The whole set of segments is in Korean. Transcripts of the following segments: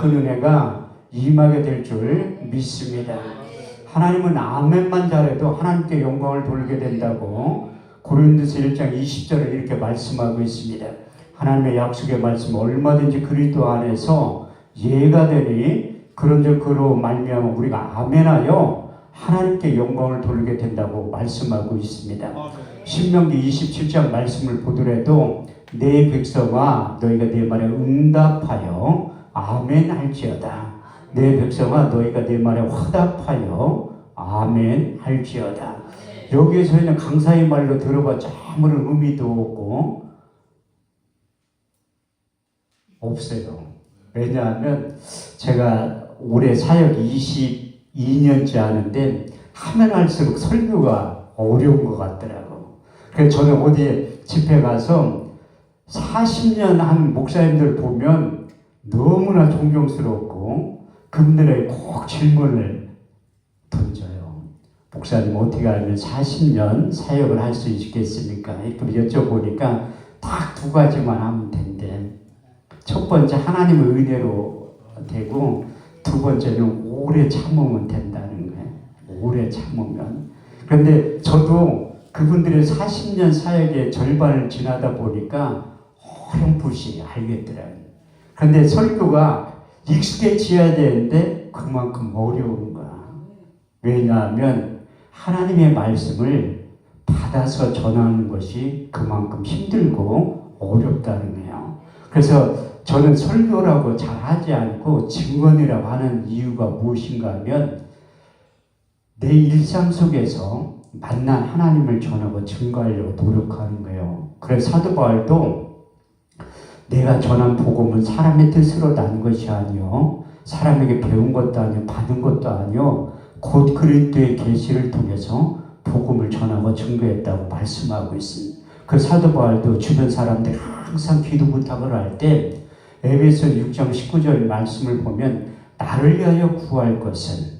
큰 은혜가 임하게 될 줄 믿습니다. 하나님은 아멘만 잘해도 하나님께 영광을 돌리게 된다고 고린도서 1장 20절에 이렇게 말씀하고 있습니다. 하나님의 약속의 말씀 얼마든지 그리스도 안에서 예가 되니 그런즉 그로 말미암아 우리가 아멘하여 하나님께 영광을 돌리게 된다고 말씀하고 있습니다. 신명기 27장 말씀을 보더라도 내 백성아 너희가 내 말에 응답하여 아멘 할지어다. 내 백성아 너희가 내 말에 화답하여 아멘 할지어다. 여기에서는 강사의 말로 들어봤자 아무런 의미도 없고 없어요. 왜냐하면 제가 올해 사역 22년째 하는데 하면 할수록 설교가 어려운 것 같더라고. 그래서 저는 어디 집회 가서 40년 한 목사님들 보면 너무나 존경스럽고 그분들에게 꼭 질문을 던져요. 목사님 어떻게 하면 40년 사역을 할 수 있겠습니까? 이렇게 여쭤보니까 딱 두 가지만 하면 된대. 첫 번째 하나님의 은혜로 되고 두 번째는 오래 참으면 된다는 거예요. 오래 참으면. 그런데 저도 그분들의 40년 사역의 절반을 지나다 보니까 어렴풋이 알겠더라고요. 그런데 설교가 익숙해져야 되는데 그만큼 어려운 거야. 왜냐하면 하나님의 말씀을 받아서 전하는 것이 그만큼 힘들고 어렵다는 거예요. 그래서 저는 설교라고 잘하지 않고 증언이라고 하는 이유가 무엇인가 하면 내 일상 속에서 만난 하나님을 전하고 증거하려고 노력하는 거예요. 그래서 사도 바울도 내가 전한 복음은 사람의 뜻으로 난 것이 아니요 사람에게 배운 것도 아니요 받은 것도 아니요 곧 그리스도의 계시를 통해서 복음을 전하고 증거했다고 말씀하고 있습니다. 그 사도 바울도 주변 사람들이 항상 기도 부탁을 할 때 에베소 6장 19절 말씀을 보면 나를 위하여 구할 것은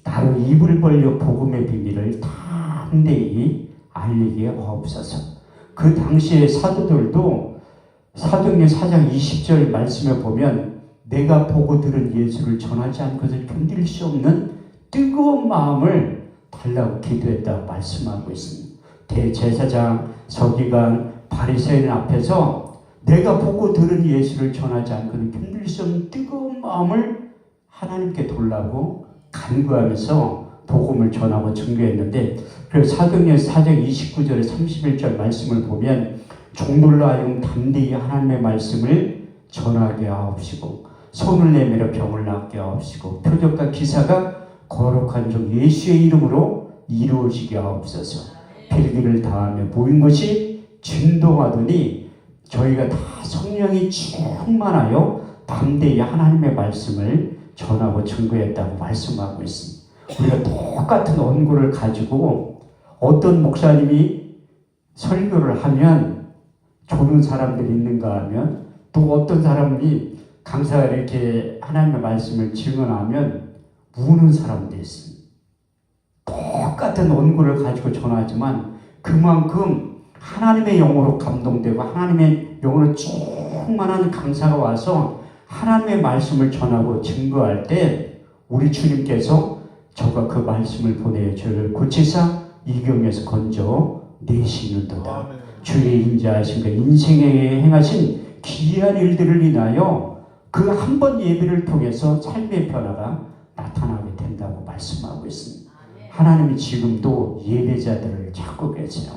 나로 입을 벌려 복음의 비밀을 담대히 알리게 하옵소서. 그 당시의 사도들도 사도행전 4장 20절 말씀에 보면 내가 보고 들은 예수를 전하지 않고서 견딜 수 없는 뜨거운 마음을 달라고 기도했다고 말씀하고 있습니다. 대제사장 서기관 바리새인 앞에서 내가 보고 들은 예수를 전하지 않고는 견딜 수 없는 뜨거운 마음을 하나님께 돌라고 간구하면서 복음을 전하고 증거했는데 그래서 사도행전 4장 29절에 31절 말씀을 보면 종들로 하여금 담대히 하나님의 말씀을 전하게 하옵시고 손을 내밀어 병을 낫게 하옵시고 표적과 기사가 거룩한 종 예수의 이름으로 이루어지게 하옵소서. 필기를 다하며 모인 것이 진동하더니 저희가 다 성령이 충만하여 담대히 하나님의 말씀을 전하고 증거했다고 말씀하고 있습니다. 우리가 똑같은 원고를 가지고 어떤 목사님이 설교를 하면 조는 사람들이 있는가 하면 또 어떤 사람이 강사가 이렇게 하나님의 말씀을 증언하면 우는 사람들이 있습니다. 똑같은 원고를 가지고 전하지만 그만큼 하나님의 영으로 감동되고 하나님의 영으로 충만한 강사가 와서 하나님의 말씀을 전하고 증거할 때 우리 주님께서 저가 그 말씀을 보내어 저를 고치사 이경에서 건져 내시는도다. 주의 인자하심과 인생에 행하신 기이한 일들을 인하여 그 한 번 예배를 통해서 삶의 변화가 나타나게 된다고 말씀하고 있습니다. 하나님이 지금도 예배자들을 찾고 계세요.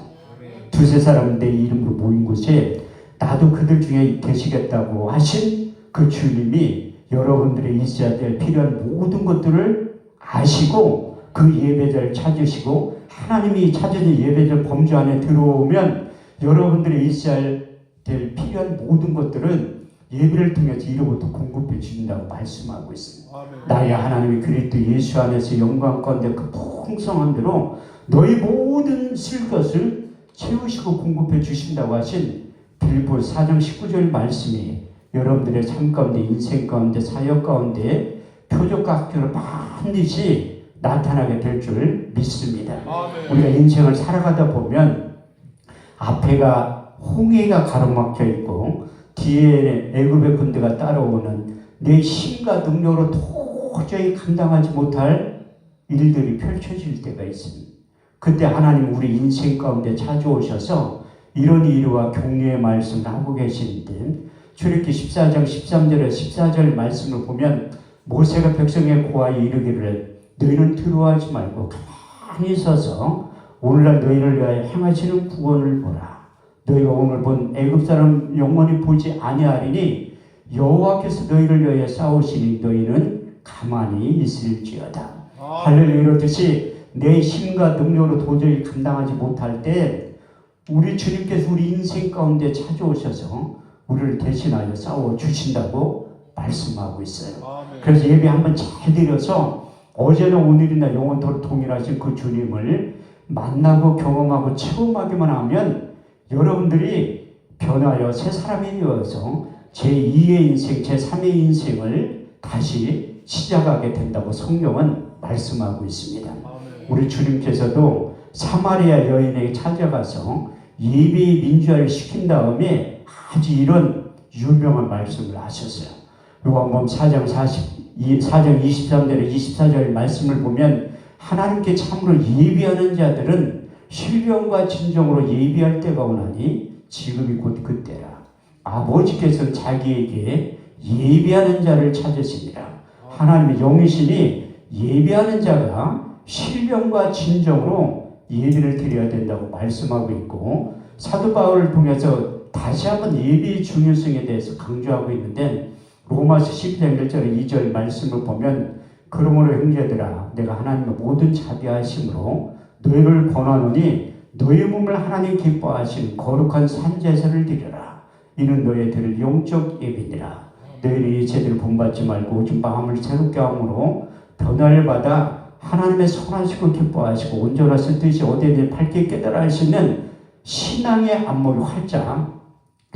두세 사람은 내 이름으로 모인 곳에 나도 그들 중에 계시겠다고 하신 그 주님이 여러분들의 있어야 될 필요한 모든 것들을 아시고 그 예배자를 찾으시고 하나님이 찾으신 예배자 범주 안에 들어오면 여러분들의 있어야 될 필요한 모든 것들은 예배를 통해서 이로부터 공급해 주신다고 말씀하고 있습니다. 나의 하나님이 그리스도 예수 안에서 영광 가운데 그 풍성한 대로 너희 모든 쓸 것을 채우시고 공급해 주신다고 하신 빌보 4장 19절 말씀이 여러분들의 삶 가운데 인생 가운데 사역 가운데 표적과 학교로 반드시 나타나게 될 줄 믿습니다. 우리가 인생을 살아가다 보면 앞에가 홍해가 가로막혀 있고 뒤에 애굽의 군대가 따라오는 내 힘과 능력으로 도저히 감당하지 못할 일들이 펼쳐질 때가 있습니다. 그때 하나님 우리 인생 가운데 찾아오셔서 이런 일과 격려의 말씀을 하고 계시는데, 출애굽기 14장 13절에 14절 말씀을 보면 모세가 백성의 고하에 이르기를 너희는 두려워하지 말고 가만히 서서 오늘날 너희를 위하여 행하시는 구원을 보라. 너희가 오늘 본 애굽 사람 영원히 보지 아니하리니 여호와께서 너희를 위하여 싸우시니 너희는 가만히 있을지어다. 할렐루야. 이렇듯이 내 힘과 능력으로 도저히 감당하지 못할 때 우리 주님께서 우리 인생 가운데 찾아오셔서 우리를 대신하여 싸워 주신다고 말씀하고 있어요. 아멘. 그래서 예배 한번 잘 드려서 어제나 오늘이나 영원토록 동일하신 그 주님을 만나고 경험하고 체험하기만 하면 여러분들이 변하여 새 사람이 되어서 제2의 인생, 제3의 인생을 다시 시작하게 된다고 성경은 말씀하고 있습니다. 우리 주님께서도 사마리아 여인에게 찾아가서 예배의 민주화를 시킨 다음에 아주 이런 유명한 말씀을 하셨어요. 요한복음 4장 23절에 24절 말씀을 보면 하나님께 참으로 예배하는 자들은 신령과 진정으로 예배할 때가 오나니 지금이 곧 그때라. 아버지께서는 자기에게 예배하는 자를 찾으시니라. 하나님의 영이시니 예배하는 자가 신령과 진정으로 예배를 드려야 된다고 말씀하고 있고, 사도 바울을 통해서 다시 한번 예배의 중요성에 대해서 강조하고 있는데, 로마서 12장 1절에 2절 말씀을 보면 그러므로 형제들아 내가 하나님의 모든 자비하심으로 너희를 권하노니 너희 몸을 하나님 기뻐하신 거룩한 산제사를 드려라. 이는 너희들을 영적 예배니라. 너희는 이 제대로 본받지 말고 오직 마음을 새롭게 함으로 변화를 받아 하나님의 선하시고 기뻐하시고 온전하신 뜻이 어디에든 밝게 깨달아 할 수 있는 신앙의 안목이 활짝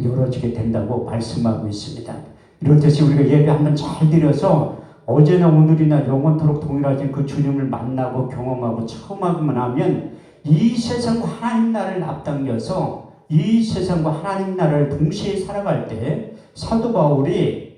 열어지게 된다고 말씀하고 있습니다. 이렇듯이 우리가 예배 한번 잘 드려서 어제나 오늘이나 영원토록 동일하신 그 주님을 만나고 경험하고 체험하기만 하면 이 세상과 하나님 나라를 앞당겨서 이 세상과 하나님 나라를 동시에 살아갈 때 사도 바울이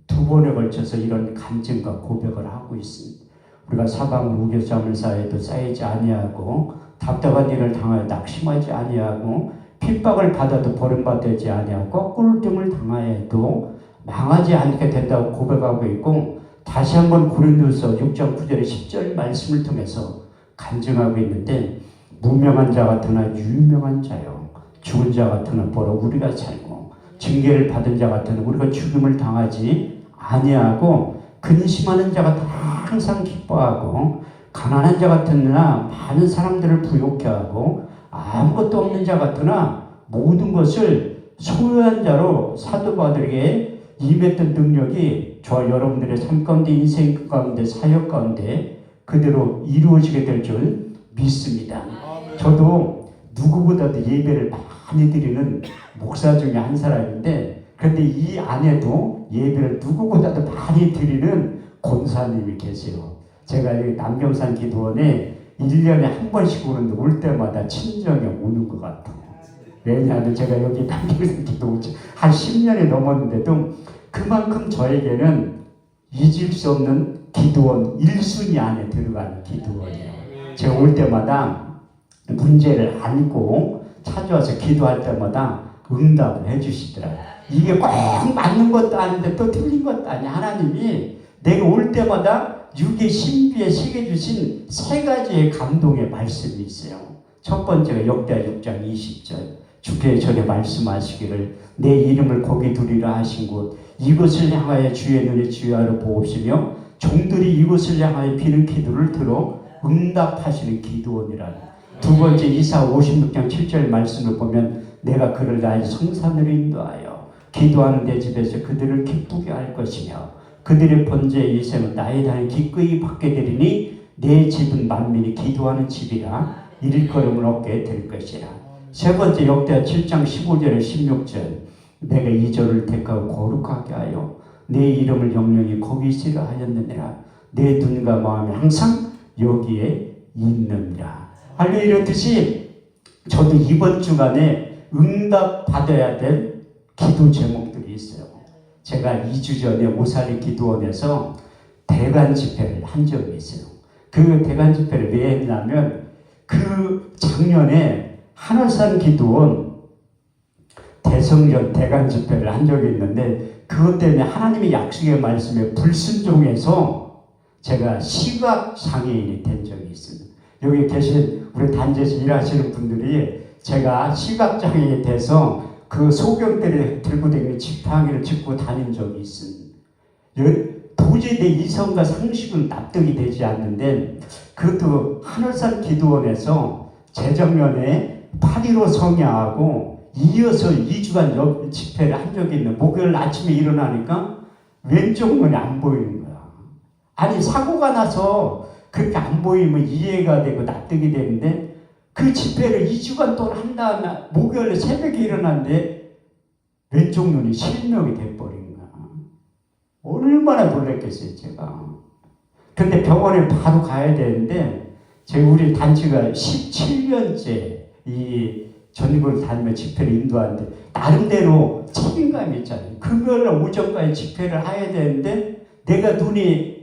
두 번에 걸쳐서 이런 간증과 고백을 하고 있습니다. 우리가 사방을 우겨싸는 사이에도 쌓이지 아니하고 답답한 일을 당하여 낙심하지 아니하고 핍박을 받아도 버림받지 아니하고 꼴등을 당하여도 망하지 않게 된다고 고백하고 있고, 다시 한번 고린도서 6장 9절에 10절 말씀을 통해서 간증하고 있는데, 무명한 자 같으나 유명한 자요 죽은 자 같으나 보라 우리가 살고 징계를 받은 자 같으나 우리가 죽음을 당하지 아니하고 근심하는 자 같으나 항상 기뻐하고 가난한 자 같으나 많은 사람들을 부욕케 하고 아무것도 없는 자 같으나 모든 것을 소유한 자로 사도 바울에게 임했던 능력이 저와 여러분들의 삶 가운데 인생 가운데 사역 가운데 그대로 이루어지게 될 줄 믿습니다. 저도 누구보다도 예배를 많이 드리는 목사 중에 한 사람인데, 그런데 이 안에도 예배를 누구보다도 많이 드리는 권사님이 계세요. 제가 여기 남경산 기도원에 1년에 한 번씩 오는데 올 때마다 친정에 오는 것 같아요. 왜냐하면 제가 여기 남경산 기도원 한 10년이 넘었는데도 그만큼 저에게는 잊을 수 없는 기도원 1순위 안에 들어가는 기도원이에요. 제가 올 때마다 문제를 안고 찾아와서 기도할 때마다 응답을 해주시더라고요. 이게 꼭 맞는 것도 아닌데 또 틀린 것도 아니야. 하나님이 내가 올 때마다 육의 신비에 새겨주신 세 가지의 감동의 말씀이 있어요. 첫 번째가 역대하 6장 20절. 주께 전에 말씀하시기를 내 이름을 거기 두리라 하신 곳 이곳을 향하여 주의 눈에 주의하러 보옵시며 종들이 이곳을 향하여 비는 기도를 들어 응답하시는 기도원이라는. 두 번째 이사 56장 7절 말씀을 보면 내가 그를 나의 성산으로 인도하여 기도하는 내 집에서 그들을 기쁘게 할 것이며 그들의 번제의 이생은 나의 단을 기꺼이 받게 되리니 내 집은 만민이 기도하는 집이라 일걸음을 얻게 될 것이라. 세 번째 역대하 7장 15절에 16절 내가 이 절을 택하고 거룩하게 하여 내 이름을 영영히 거기 있으라 하였느니라. 내 눈과 마음이 항상 여기에 있느니라. 할렐루야. 이렇듯이 저도 이번 주간에 응답 받아야 될 기도 제목들이 있어요. 제가 2주 전에 오사리 기도원에서 대관 집회를 한 적이 있어요. 그 대관 집회를 왜 했냐면 그 작년에 한월산 기도원 대성전 대관 집회를 한 적이 있는데 그것 때문에 하나님의 약속의 말씀에 불순종해서 제가 시각장애인이 된 적이 있습니다. 여기 계신 우리 단지에서 일하시는 분들이 제가 시각장애인이 돼서 그 소경대를 들고 다니는 지팡이를 짚고 다닌 적이 있습니다. 도저히 내 이성과 상식은 납득이 되지 않는데 그것도 한월산 기도원에서 재정년에 8.15 성야하고 이어서 2주간 집회를 한 적이 있는 목요일 아침에 일어나니까 왼쪽 눈이 안 보이는 거야. 아니 사고가 나서 그렇게 안 보이면 이해가 되고 납득이 되는데 그 집회를 2주간 동안 한 다음에 목요일에 새벽에 일어났는데 왼쪽 눈이 실명이 돼버린 거야. 얼마나 놀랐겠어요 제가. 근데 병원에 바로 가야 되는데 우리 단체가 17년째 이 전국을 다니며 집회를 인도하는데 나름대로 책임감이 있잖아요. 금요일날 오전까지 집회를 해야 되는데 내가 눈이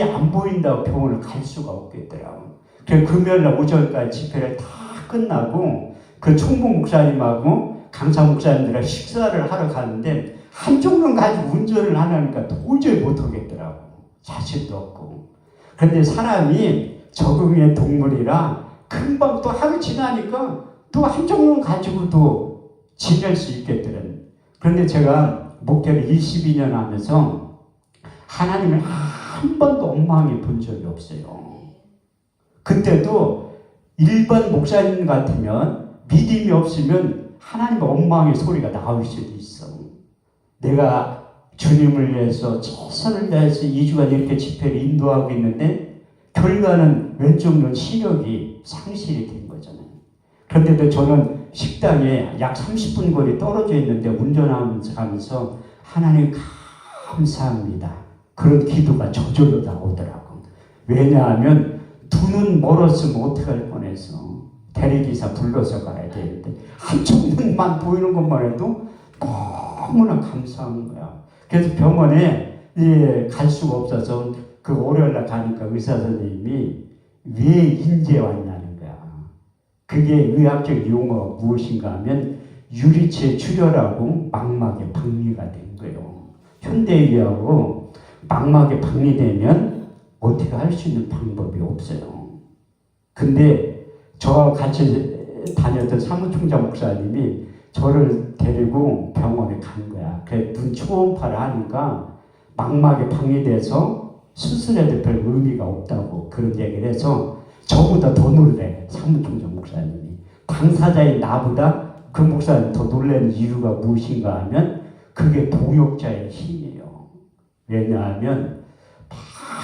안 보인다고 병원을 갈 수가 없겠더라고. 그래서 금요일날 오전까지 집회를 다 끝나고 그 총무 목사님하고 강사 목사님들이랑 식사를 하러 가는데 한쪽 눈 가지고 운전을 하려니까 도저히 못하겠더라고. 자신도 없고. 그런데 사람이 적응의 동물이라 금방 또 하루 지나니까 또 한쪽 눈 가지고도 지낼 수 있겠더라고요. 그런데 제가 목회를 22년 하면서 하나님을 한 번도 엉망해 본 적이 없어요. 그때도 일반 목사님 같으면 믿음이 없으면 하나님 엉망의 소리가 나올 수도 있어. 내가 주님을 위해서 최선을 다해서 2주간 이렇게 집회를 인도하고 있는데 결과는 왼쪽 눈 시력이 상실이 된 거잖아요. 그런데도 저는 식당에 약 30분 거리 떨어져 있는데 운전하면서 하나님 감사합니다. 그런 기도가 저절로 나오더라고. 왜냐하면 두 눈 멀었으면 어떡할 뻔해서 대리기사 불러서 가야 되는데 한쪽 눈만 보이는 것만 해도 너무나 감사한 거야. 그래서 병원에 갈 수가 없어서 그 월요일날 가니까 의사 선생님이 왜 인제 왔냐는 거야. 그게 의학적 용어가 무엇인가 하면 유리체 출혈하고 망막에 박리가 된 거예요. 현대의학하고 망막에 박리되면 어떻게 할 수 있는 방법이 없어요. 근데 저와 같이 다녔던 사무총장 목사님이 저를 데리고 병원에 간 거야. 그래 눈 초음파를 하니까 망막에 박리돼서 수술해도 별 의미가 없다고 그런 얘기를 해서 저보다 더 놀래. 사무총장 목사님이. 당사자인 나보다 그 목사님 더 놀라는 이유가 무엇인가 하면 그게 동역자의 힘이에요. 왜냐하면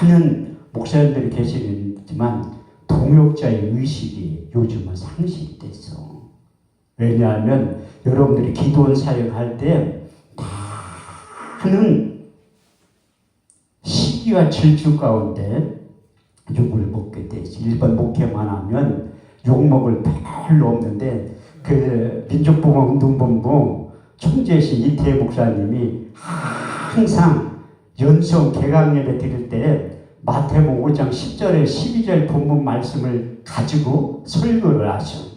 많은 목사님들이 계시지만 동역자의 의식이 요즘은 상실이 됐어. 왜냐하면 여러분들이 기도원 사역할 때 많은 시기와 질주 가운데 욕을 먹게 되지. 일반 목회만 하면 욕먹을 별로 없는데 그 민족봉헌운동본부 총재신 이태혜 목사님이 항상 연성 개강 예배 드릴 때 마태복음 5장 10절에 12절 본문 말씀을 가지고 설교를 하셔.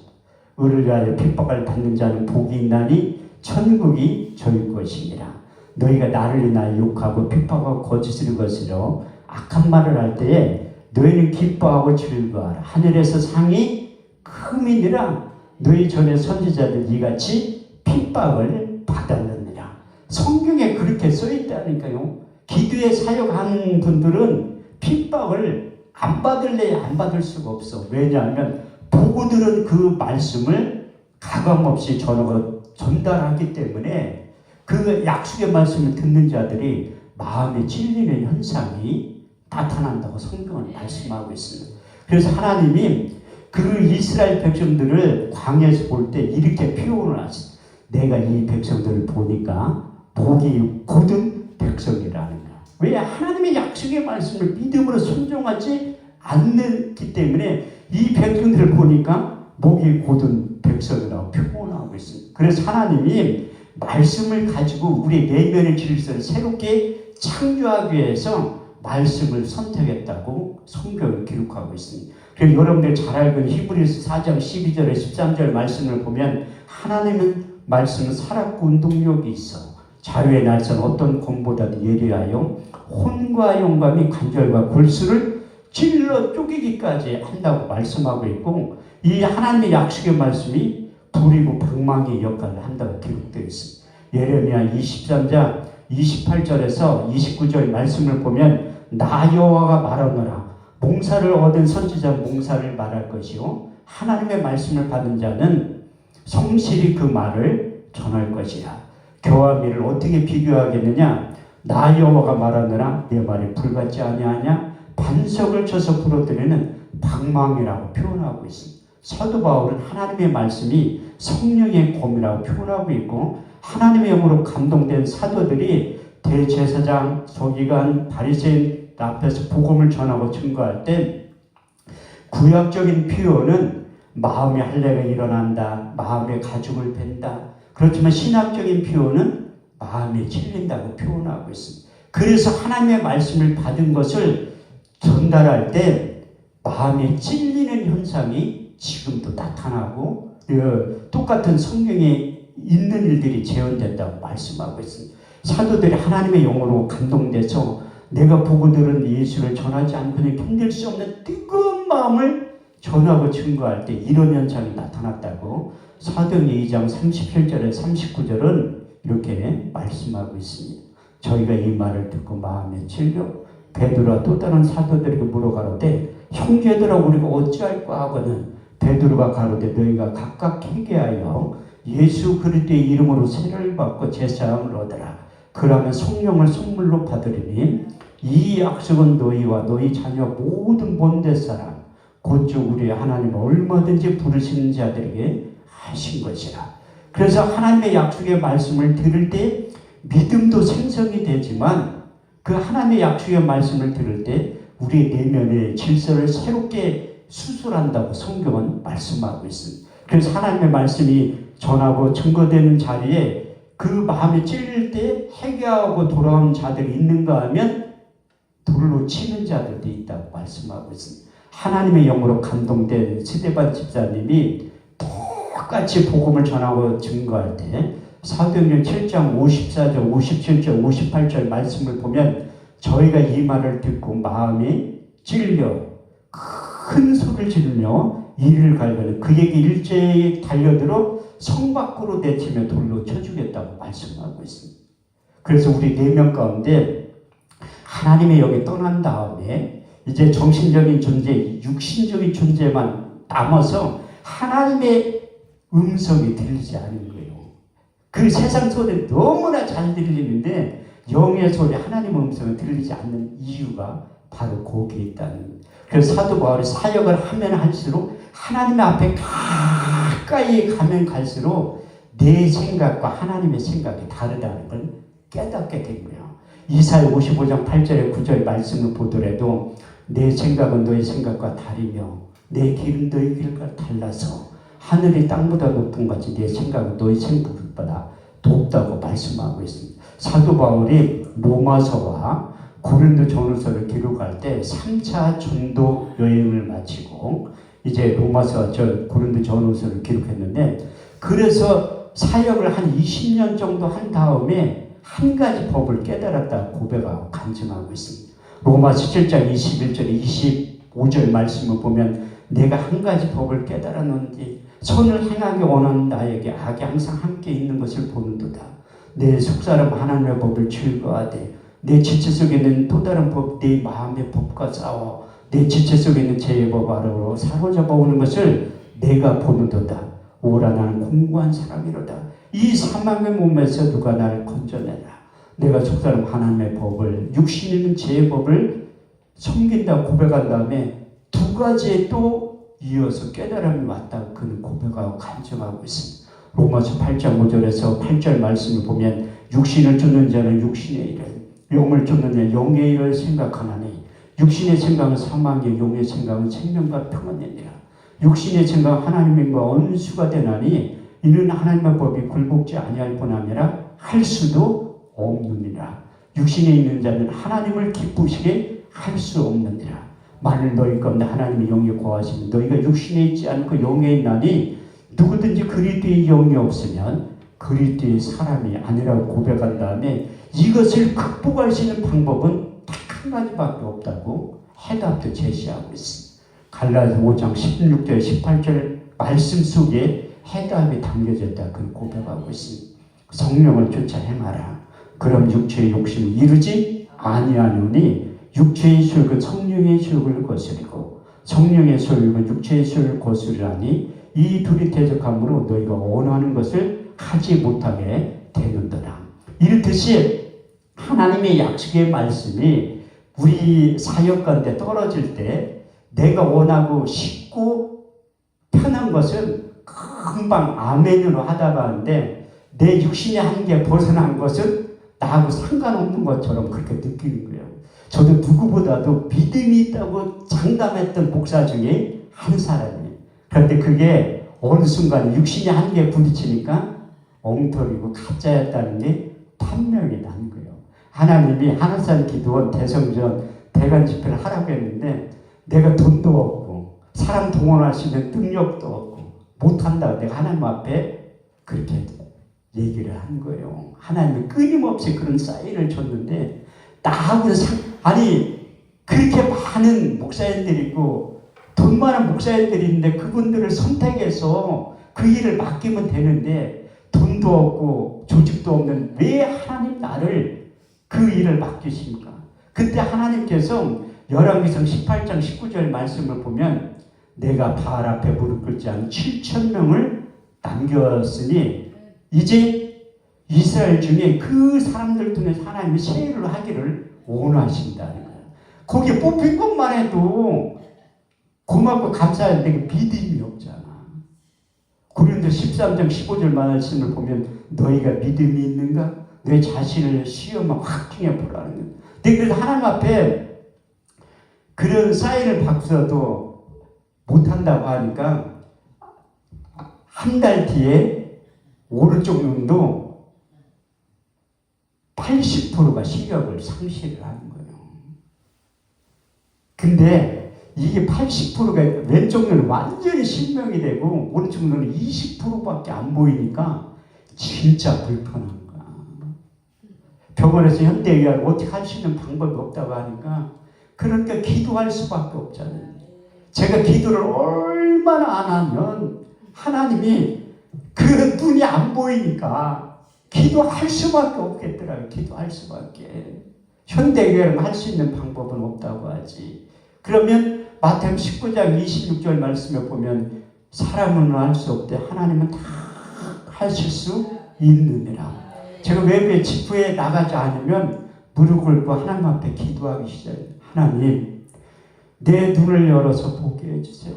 의를 위하여 핍박을 받는 자는 복이 있나니 천국이 저희 것이니라. 너희가 나를 인하여 욕하고 핍박하고 거짓을 거스려 악한 말을 할 때에 너희는 기뻐하고 즐거워하라. 하늘에서 상이 크미니라. 너희 전에 선지자들 이같이 핍박을 받았느니라. 성경에 그렇게 써있다니까요. 기도에 사역하는 분들은 핍박을 안 받을래 안 받을 수가 없어. 왜냐하면 보고 들은 그 말씀을 가감없이 전달하기 때문에 그 약속의 말씀을 듣는 자들이 마음에 찔리는 현상이 나타난다고 성경은 말씀하고 있습니다. 그래서 하나님이 그 이스라엘 백성들을 광야에서 볼 때 이렇게 표현을 하시죠. 내가 이 백성들을 보니까 복이 곧은 백성이라는 거야. 왜? 하나님의 약속의 말씀을 믿음으로 순종하지 않기 때문에 이 백성들을 보니까 목이 곧은 백성이라고 표현하고 있습니다. 그래서 하나님이 말씀을 가지고 우리 내면의 질서를 새롭게 창조하기 위해서 말씀을 선택했다고 성경을 기록하고 있습니다. 그리고 여러분들 잘 알고 있는 히브리서 4장 12절에 13절 말씀을 보면 하나님은 말씀은 살았고 운동력이 있어 자유의 날선 어떤 검보다도 예리하여 혼과 영감이 관절과 골수를 찔러 쪼개기까지 한다고 말씀하고 있고 이 하나님의 약속의 말씀이 불이고 방망이의 역할을 한다고 기록되어 있습니다. 예레미야 23장 28절에서 29절 말씀을 보면 나 여호와가 말하노라 몽사를 얻은 선지자는 몽사를 말할 것이요 하나님의 말씀을 받은 자는 성실히 그 말을 전할 것이라. 겨와 밀을 어떻게 비교하겠느냐? 나 여호와가 말하노라 내 말이 불같지 아니하냐? 반석을 쳐서 부러뜨리는 방망이라고 표현하고 있습니다. 사도 바울은 하나님의 말씀이 성령의 검이라고 표현하고 있고 하나님의 영으로 감동된 사도들이 대제사장, 서기관, 바리새인 앞에서 복음을 전하고 증거할 때 구약적인 표현은 마음의 할례가 일어난다, 마음의 가죽을 벤다. 그렇지만 신학적인 표현은 마음에 찔린다고 표현하고 있습니다. 그래서 하나님의 말씀을 받은 것을 전달할 때 마음에 찔리는 현상이 지금도 나타나고 똑같은 성경에 있는 일들이 재현된다고 말씀하고 있습니다. 사도들이 하나님의 영으로 감동돼서 내가 보고 들은 예수를 전하지 않고는 견딜 수 없는 뜨거운 마음을 전하고 증거할 때 이런 현상이 나타났다고 사도행전 2장 37절에 39절은 이렇게 말씀하고 있습니다. 저희가 이 말을 듣고 마음에 찔려 베드로와 또 다른 사도들에게 물어가로되 형제들아 우리가 어찌할까 하거든 베드로가 가로되 너희가 각각 회개하여 예수 그리스도의 이름으로 세례를 받고 제사함을 얻으라. 그러면 성령을 선물로 받으리니 이 약속은 너희와 너희 자녀 모든 본대 사람 곧즉 우리 하나님은 얼마든지 부르시는 자들에게 하신 것이라. 그래서 하나님의 약속의 말씀을 들을 때 믿음도 생성이 되지만 그 하나님의 약속의 말씀을 들을 때 우리 내면의 질서를 새롭게 수술한다고 성경은 말씀하고 있습니다. 그래서 하나님의 말씀이 전하고 증거되는 자리에 그 마음에 찔릴 때 회개하고 돌아온 자들이 있는가 하면 돌로 치는 자들도 있다고 말씀하고 있습니다. 하나님의 영으로 감동된 스데반 집사님이 똑같이 복음을 전하고 증거할 때 사도행전 7장 54절, 57절, 58절 말씀을 보면 저희가 이 말을 듣고 마음이 찔려 큰 소리를 지르며 이를 갈거는 그에게 일제히 달려들어 성 밖으로 내치며 돌로 쳐주겠다고 말씀하고 있습니다. 그래서 우리 내면 가운데 하나님의 영이 떠난 다음에 이제 정신적인 존재, 육신적인 존재만 남아서 하나님의 음성이 들리지 않은 거예요. 그 세상 소리 너무나 잘 들리는데 영의 소리, 하나님의 음성이 들리지 않는 이유가 바로 거기에 있다는 거예요. 그래서 사도 바울이 사역을 하면 할수록 하나님 앞에 가까이 가면 갈수록 내 생각과 하나님의 생각이 다르다는 걸 깨닫게 된 거예요. 이사야 55장 8절에 9절 말씀을 보더라도 내 생각은 너의 생각과 다르며 내 길은 너의 길과 달라서 하늘이 땅보다 높은 같이 내 생각은 너의 생각보다 높다고 말씀하고 있습니다. 사도 바울이 로마서와 고린도 전후서를 기록할 때 3차 전도 여행을 마치고 이제 로마서 고린도 전후서를 기록했는데 그래서 사역을 한 20년 정도 한 다음에 한 가지 법을 깨달았다고 고백하고 간증하고 있습니다. 로마서 7장 21절 25절 말씀을 보면 내가 한 가지 법을 깨달았는지 선을 행하기 원하는 나에게 악이 항상 함께 있는 것을 보는도다. 내 속사람 하나님의 법을 즐거워하되 내 지체 속에 있는 또 다른 법, 내 마음의 법과 싸워 내 지체 속에 있는 죄의 법 아래로 사로잡아 오는 것을 내가 보는도다. 오라 나는 공고한 사람이로다. 이 사망의 몸에서 누가 나를 건져내라. 내가 속사람 하나님의 법을 육신 있는 죄의 법을 섬긴다고 고백한 다음에 두 가지에 또 이어서 깨달음이 왔다고 그는 고백하고 간증하고 있습니다. 로마서 8장 5절에서 8절 말씀을 보면 육신을 쫓는 자는 육신의 일을 영을 쫓는 자는 영의 일을 생각하나니 육신의 생각은 사망이요 영의 생각은 생명과 평안이니라. 육신의 생각은 하나님과 원수가 되나니 이는 하나님의 법이 굴복지 아니할 뿐 아니라 할 수도 없느니라. 육신에 있는 자는 하나님을 기쁘시게 할 수 없느니라. 만일 너희 가운데 하나님의 영이 거하시면 너희가 육신에 있지 않고 영에 있나니 누구든지 그리스도의 영이 없으면 그리스도의 사람이 아니라고 고백한 다음에 이것을 극복할 수 있는 방법은 딱 한 가지밖에 없다고 해답도 제시하고 있습니다. 갈라디아 5장 16절 18절 말씀 속에 해답이 담겨졌다 그 고백하고 있습니다. 성령을 쫓아 행하라. 그럼 육체의 욕심을 이루지 아니하노니 육체의 소욕은 성령의 소욕을 거스리고 성령의 소욕은 육체의 소욕을 거스리라니 이 둘이 대적함으로 너희가 원하는 것을 하지 못하게 되는도다. 이렇듯이 하나님의 약속의 말씀이 우리 사역 가운데 떨어질 때 내가 원하고 싶고 편한 것은 금방 아멘으로 하다가 하는데 내 육신의 한계에 벗어난 것은 나하고 상관없는 것처럼 그렇게 느끼는 거예요. 저도 누구보다도 믿음이 있다고 장담했던 목사 중에 한 사람이에요. 그런데 그게 어느 순간 육신의 한계에 부딪히니까 엉터리고 가짜였다는 게 판명이 나는 거예요. 하나님이 하늘산 기도원 대성전 대관 집회를 하라고 했는데 내가 돈도 없고 사람 동원할 수 있는 능력도 없고 못한다. 내가 하나님 앞에 그렇게 얘기를 한 거예요. 하나님이 끊임없이 그런 사인을 줬는데 나하고 아니 그렇게 많은 목사님들이 있고 돈 많은 목사님들이 있는데 그분들을 선택해서 그 일을 맡기면 되는데 돈도 없고 조직도 없는 왜 하나님 나를 그 일을 맡기십니까? 그때 하나님께서 열왕기상 18장 19절 말씀을 보면 내가 바알 앞에 무릎 꿇지 않은 7,000명을 남겼으니 이제 이스라엘 중에 그 사람들 통해서 하나님이 세일을 하기를 원하신다는 거예요. 거기에 뽑힌 것만 해도 고맙고 감사한데 믿음이 없잖아. 고린도 13장 15절 말씀을 보면 너희가 믿음이 있는가? 내 자신을 시험하고 확증해 보라는 거예요. 근데 그래서 하나님 앞에 그런 사인을 받고서도 못한다고 하니까 한 달 뒤에 오른쪽 눈도 80%가 시력을 상실을 하는 거예요. 근데 이게 80%가 왼쪽 눈은 완전히 실명이 되고 오른쪽 눈은 20%밖에 안 보이니까 진짜 불편한 거야. 병원에서 현대의학을 어떻게 할 수 있는 방법이 없다고 하니까 그러니까 기도할 수밖에 없잖아요. 제가 기도를 얼마나 안 하면 하나님이 그 눈이 안 보이니까 기도할 수밖에 없겠더라고요. 기도할 수밖에. 현대의학은 할 수 있는 방법은 없다고 하지. 그러면 마태복음 19장 26절 말씀에 보면 사람은 할 수 없대 하나님은 다 하실 수 있느니라. 제가 외부에 집회에 나가지 않으면 무릎 꿇고 하나님 앞에 기도하기 시작해요. 하나님 내 눈을 열어서 보게 해주세요.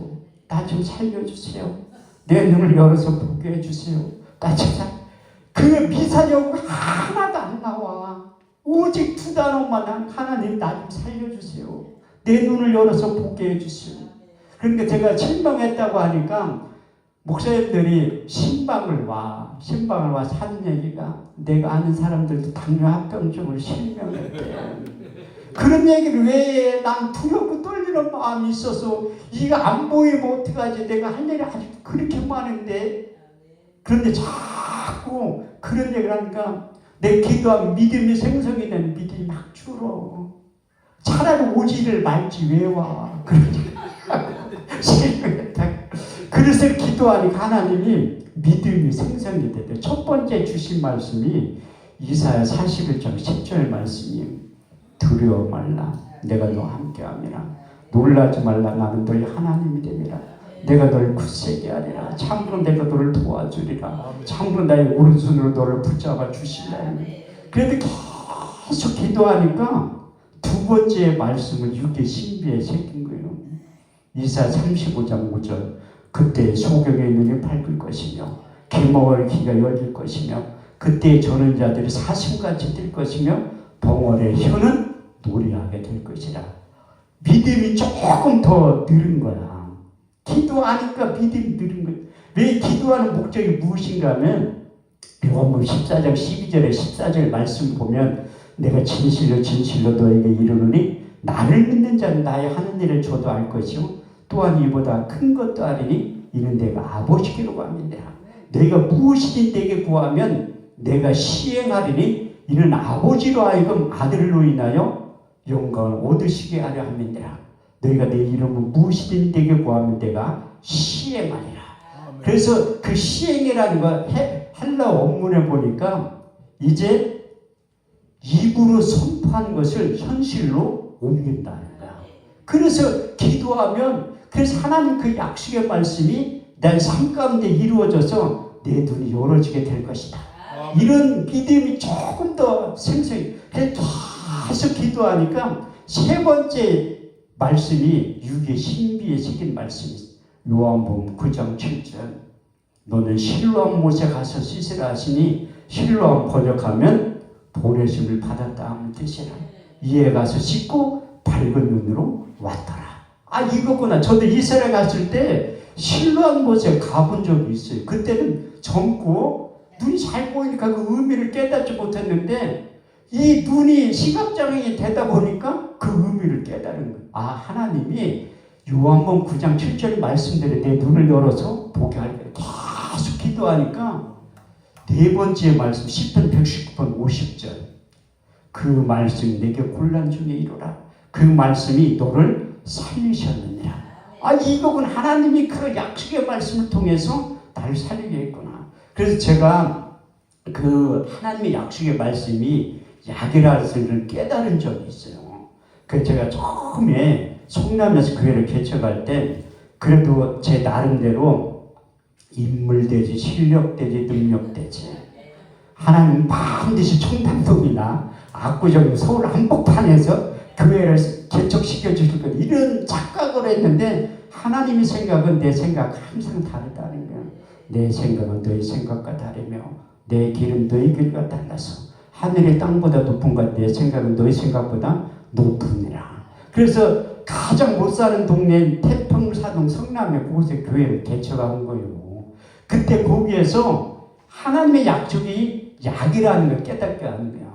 나 좀 살려주세요. 내 눈을 열어서 보게 해주세요. 나 진짜 그 미사여구 하나도 안 나와. 오직 두 단어만 하나님 나 좀 살려주세요. 내 눈을 열어서 보게 해주세요. 그러니까 제가 실망했다고 하니까 목사님들이 신방을 와서 하는 얘기가 내가 아는 사람들도 당뇨 합병증을 실명했대. 그런 얘기를 왜 난 두렵고 떨리는 마음이 있어서 이거 안 보이면 어떡하지? 내가 할 일이 아직 그렇게 많은데. 그런데 자꾸 그런 얘기를 하니까 내 기도하면 믿음이 생성이 되는 믿음이 막 줄어. 차라리 오지를 말지 왜 와. 그래서 기도하니까 하나님이 믿음이 생성이 되대. 첫 번째 주신 말씀이 이사야 41장 10절 말씀이 두려워 말라. 내가 너와 함께함이라. 놀라지 말라. 나는 너희 하나님이 됨이라. 내가 널 굳세게 하리라. 참으로 내가 너를 도와주리라. 참으로 나의 오른손으로 너를 붙잡아 주시리라. 그래도 계속 기도하니까 두 번째 말씀을 육의 신비에 새긴 거예요. 이사야 35장 5절 그때 소경의 눈이 밝을 것이며 기머의 귀가 열릴 것이며 그때 저는 자들이 사슴같이 뛸 것이며 벙어리의 혀는 노래하게 될 것이라. 믿음이 조금 더 늘은 거야. 기도하니까 믿음이 늘은 거야. 왜 기도하는 목적이 무엇인가 하면 요한복음 14장 12절에 14절 말씀 보면 내가 진실로 진실로 너에게 이르노니 나를 믿는 자는 나의 하는 일을 저도 알 것이요 또한 이보다 큰 것도 아리니 이는 내가 아버지께로 가면이라. 내가 무엇이든 내게 구하면 내가 시행하리니 이는 아버지로 하여금 아들로 인하여 영광을 얻으시게 하려 함이니라. 너희가 내 이름은 무엇이든 내게 구하면 내가 시행하리라. 그래서 그 시행이라는 거 헬라 원문에 보니까 이제 입으로 선포한 것을 현실로 옮긴다는 거야. 그래서 기도하면 그래서 하나님 그 약속의 말씀이 내 삶 가운데 이루어져서 내 눈이 열어지게 될 것이다. 이런 믿음이 조금 더 생생해. 그래서 계속 기도하니까 세 번째 말씀이 육의 신비에 새긴 말씀이 요한복음 9장 7절 너는 실로암 못에 가서 씻으라 하시니 실로암 번역하면 보내심을 받았다 하는 뜻이라. 이에 가서 씻고 밝은 눈으로 왔더라. 아 이거구나. 저도 이스라엘 갔을 때 실로암 못에 가본 적이 있어요. 그때는 젊고 눈이 잘 보이니까 그 의미를 깨닫지 못했는데 이 눈이 시각장애인이 되다 보니까 그 의미를 깨달은 거예요. 아 하나님이 요한복음 9장 7절 말씀대로 내 눈을 열어서 보게 할 거예요. 계속 기도하니까 네 번째 말씀 시편 119편 50절 그 말씀이 내게 곤란 중에 이루라. 그 말씀이 너를 살리셨느니라. 아 이거군. 하나님이 그 약속의 말씀을 통해서 나를 살리게 했구나. 그래서 제가 그 하나님의 약속의 말씀이 약이라는 것을 깨달은 적이 있어요. 그래서 제가 처음에 성남에서 교회를 개척할 때 그래도 제 나름대로 인물되지 실력되지 능력되지 하나님 반드시 청담동이나 압구정 서울 한복판에서 교회를 개척시켜 주실 것 이런 착각을 했는데 하나님의 생각은 내 생각 항상 다르다는 거예요. 내 생각은 너의 생각과 다르며 내 길은 너의 길과 달라서 하늘의 땅보다 높은 것 내 생각은 너의 생각보다 높으니라. 그래서 가장 못 사는 동네 태평사동 성남에 그곳에 교회를 개척한 거예요. 그때 거기에서 하나님의 약속이 약이라는 걸 깨닫게 하는 거야.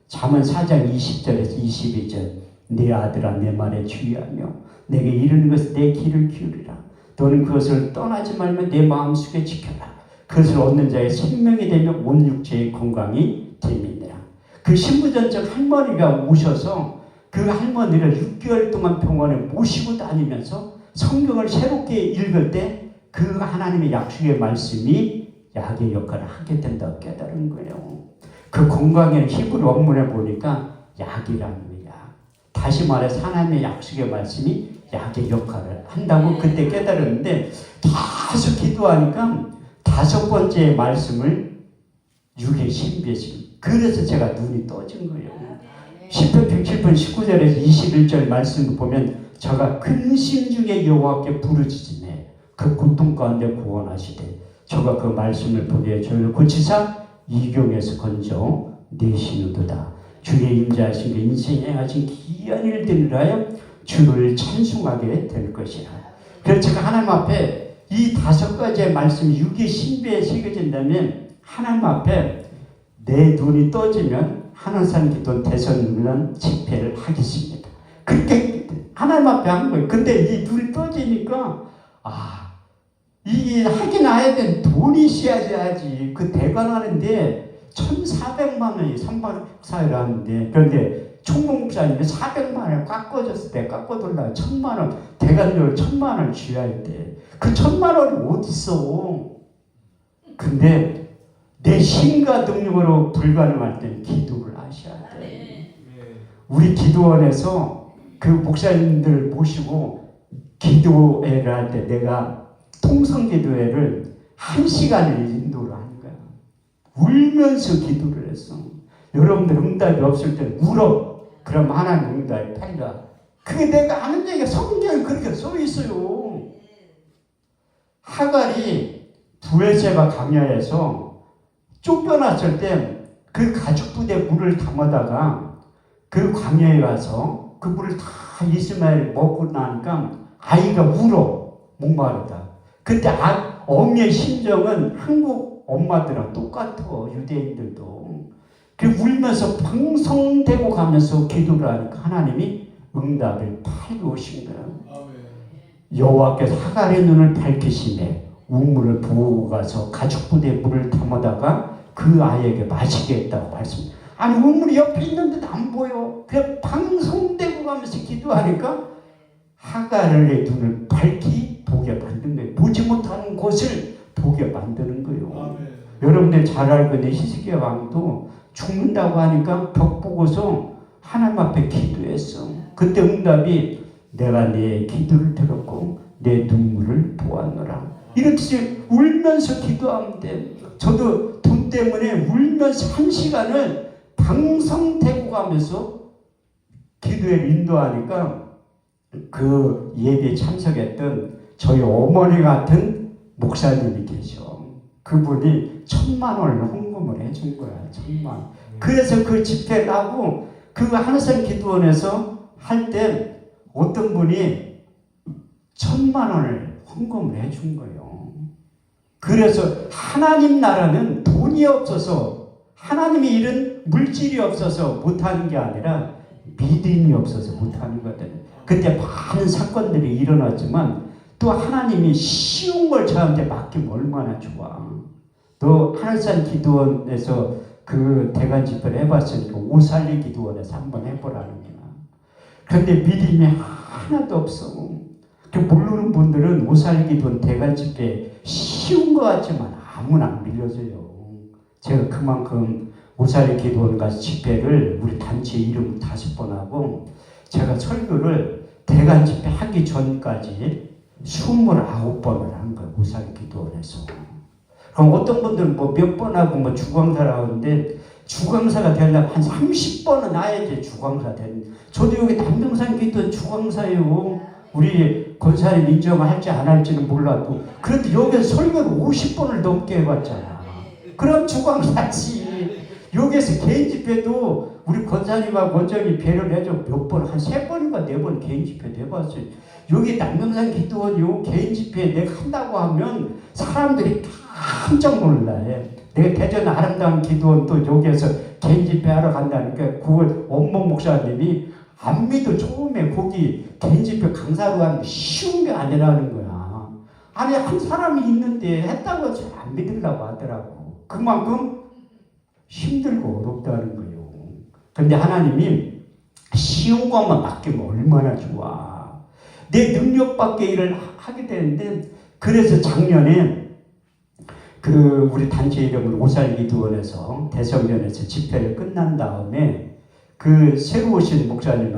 잠언 4장 20절에서 22절 내 아들아 내 말에 주의하며 내게 이르는 것을 내 귀를 기울이라. 너는 그것을 떠나지 말며 내 마음속에 지켜라. 그것을 얻는 자의 생명이 되며 온 육체의 건강이 됨이니라. 그 신부전적 할머니가 오셔서 그 할머니를 6개월 동안 병원에 모시고 다니면서 성경을 새롭게 읽을 때 그 하나님의 약속의 말씀이 약의 역할을 하게 된다고 깨달은 거예요. 그 건강에는 히브리 원문에 보니까 약이라는 거야. 다시 말해서 하나님의 약속의 말씀이 약의 역할을 한다고 그때 깨달았는데 계속 기도하니까 다섯 번째 말씀을 육의 신비했어요. 그래서 제가 눈이 떠진 거예요. 시편 107편 19절에서 21절 말씀을 보면 저가 근심 중에 여호와께 부르짖으매 그 고통 가운데 구원하시되 저가 그 말씀을 보게 저를 고치사 이경에서 건져 내시는도다. 주의 임재하신 그 인생에 행하신 기이한 일들을 하여 주를 찬송하게 될 것이라. 그래서 제가 하나님 앞에 이 다섯 가지의 말씀이 육의 신비에 새겨진다면 하나님 앞에 내 눈이 떠지면 하늘산 기도 대선훈련 집회를 하겠습니다. 그렇게 하나님 앞에 한 거예요. 근데 이 눈이 떠지니까 이게 하긴 해야 되는 돈이 있어야지. 그 대관하는데 1,400만 원이 3박 4일 하는데 그런데 총무 목사님이 400만 원을 깎아줬을 때 깎아달라고 1,000만 원 대관료를 1,000만 원을 줘야 돼. 그 1,000만 원이 어디 있어? 근데 내 힘과 능력으로 불가능할 때는 기도를 하셔야 돼. 우리 기도원에서 그 목사님들 모시고 기도회를 할 때 내가 통성기도회를 1시간을 인도를 하는 거야. 울면서 기도를 했어. 여러분들 응답이 없을 때 울어. 그럼 하나님 응답이 빨라. 그게 내가 하는 얘기가 성경에 그렇게 써 있어요. 하갈이 부엘세바 광야에서 쫓겨났을 때 그 가죽부대 물을 담아다가 그 광야에 가서 그 물을 다 이스마엘 먹고 나니까 아이가 울어. 목마르다. 그때 어미의 심정은 한국 엄마들하고 똑같아. 유대인들도. 그 울면서 방송되고 가면서 기도를 하니까 하나님이 응답을 빨리 오신 거야. 여호와께서 하갈의 눈을 밝히시매 우물을 부어 가서 가죽부대에 물을 담아다가 그 아이에게 마시게 했다고 말씀. 아니 우물이 옆에 있는데도 안 보여. 그냥 방송되고 가면서 기도하니까 하갈의 눈을 밝히 보게 만든 거예요. 보지 못하는 곳을 보게 만드는 거예요. 여러분들 잘 알고 있는 히스기야 왕도 죽는다고 하니까 벽 보고서 하나님 앞에 기도했어. 그때 응답이 내가 네 기도를 들었고 내 눈물을 보았노라. 이렇게 울면서 기도하면 돼. 저도 돈 때문에 울면서 1시간을 방송되고 가면서 기도에 인도하니까 그 예배에 참석했던 저희 어머니 같은 목사님이 계셔. 그분이 1,000,000원을 헌금을 해준 거야. 1,000,000원. 그래서 그 집회를 하고 그 하늘산 기도원에서 할 때 어떤 분이 1,000,000원을 헌금을 해준 거예요. 그래서 하나님 나라는 돈이 없어서 하나님이 이런 물질이 없어서 못하는 게 아니라 믿음이 없어서 못하는 거거든요. 그때 많은 사건들이 일어났지만 또 하나님이 쉬운 걸 저한테 맡기면 얼마나 좋아. 또 하늘산 기도원에서 그 대관 집회를 해봤으니까 오살리 기도원에서 한번 해보라는 거야. 그런데 믿음이 하나도 없어. 모르는 분들은 오살리 기도원 대관 집회 쉬운 것 같지만 아무나 안 밀려져요. 제가 그만큼 오살리 기도원 가서 집회를 우리 단체 이름 5번 하고 제가 설교를 대관 집회 하기 전까지 29번을 한 거예요. 오살리 기도원에서. 그럼 어떤 분들은 뭐 몇 번 하고 뭐 주광사를 하는데 주광사가 되려면 한 30번은 나야지 주광사 되는. 저도 여기 남명산 기도원 주광사예요. 우리 권사님 인정할지 안 할지는 몰라도 그래도 여기서 설교를 50번을 넘게 해봤잖아. 그럼 주광사지. 여기서 개인 집회도 우리 권사님하고 원장이 배를 해줘 몇 번, 한 3번인가 4번 개인 집회 해봤어요. 여기 남명산 기도원 개인 집회 내가 한다고 하면 사람들이 깜짝 놀라요. 내가 대전 아름다운 기도원 또 여기에서 개인 집회 하러 간다니까 그걸 원목 목사님이 안 믿어. 처음에 거기 개인 집회 강사로 하는 게 쉬운 게 아니라는 거야. 아니 한 사람이 있는데 했다고 잘 안 믿으려고 하더라고. 그만큼 힘들고 어렵다는 거예요. 그런데 하나님이 쉬운 것만 맡기면 얼마나 좋아. 내 능력 밖의 일을 하게 되는데 그래서 작년에 그 우리 단체 이름을 오살기도원에서 대성전에서 집회를 끝난 다음에 그 새로 오신 목사님